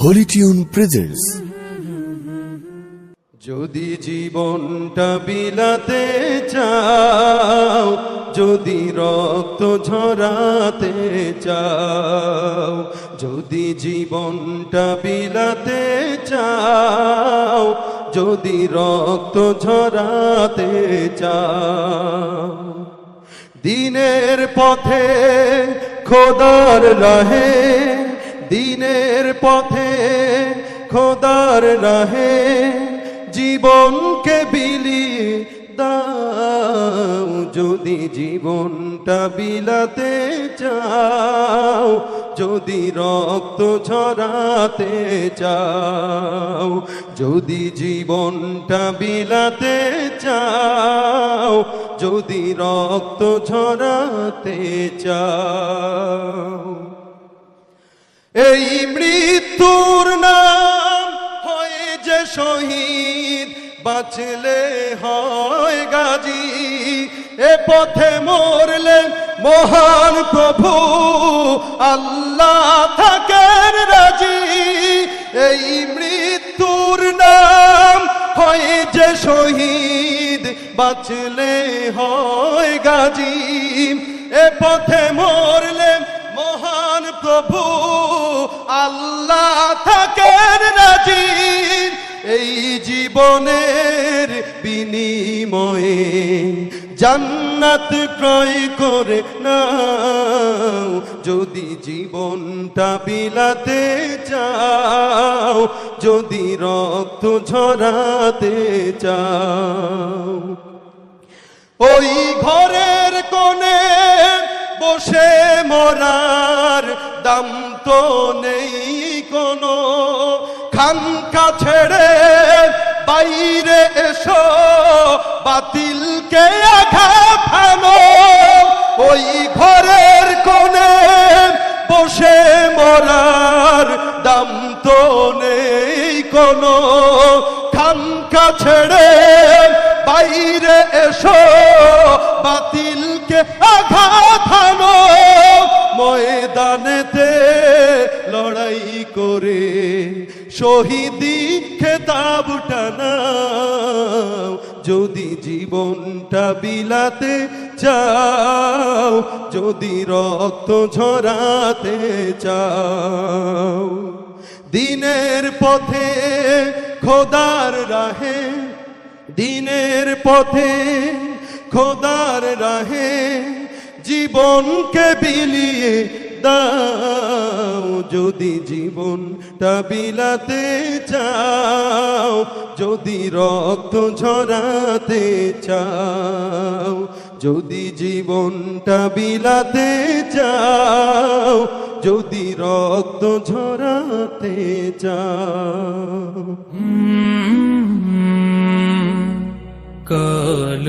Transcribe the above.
Holi tune presents. যদি জীবনটা বিলাতে চাও, যদি রক্ত ঝরাতে চাও, যদি জীবনটা বিলাতে চাও, যদি রক্ত ঝরাতে চাও, দিনের পথে খোদার রাহে, দিনের পথে খোদার রাহে জীবনকে বিলিয়ে দাও। যদি জীবনটা বিলাতে চাও, যদি রক্ত ঝরাতে চাও, যদি জীবনটা বিলাতে চাও, যদি রক্ত ঝরাতে চাও। এই মৃত্যুর নাম হয় যে শহীদ, বাঁচলে হয় গাজী, এ পথে মরলে মহান প্রভু আল্লাহ থাকেন রাজি। এই মৃত্যুর নাম হয় যে শহীদ, বাঁচলে হয় গাজী, এ পথে মরলে মহান প্রভু আল্লাহ থাকেন রাজি। এই জীবনের বিনিময়ে জান্নাত ক্রয় করে নাও। যদি জীবনটা বিলাতে চাও, যদি রক্ত ঝরাতে চাও, ওই ঘরের কোণে বসে মরার দাম তো নেই কোনো, খানকা ছেড়ে বাইরে এসো, বাতিলকে আঘাত হানো। ওই ঘরের কোণে বসে মরার দাম তো নেই কোনো, খানকা ছেড়ে বাইরে এসো, বাতিলকে আঘাত হানো। ময়দানেতে লড়াই করে শহীদি খেতাব টানাও। যদি জীবনটা বিলাতে চাও, যদি রক্ত ঝরাতে চাও, দিনের পথে খোদার রাহে, দিনের পথে খোদার রাহে জীবনকে বিলিয়ে দাও। যদি জীবনটা বিলাতে চাও, যদি রক্ত ঝরাতে চাও, যদি জীবনটা বিলাতে চাও, যদি রক্ত ঝরাতে চাও। কাল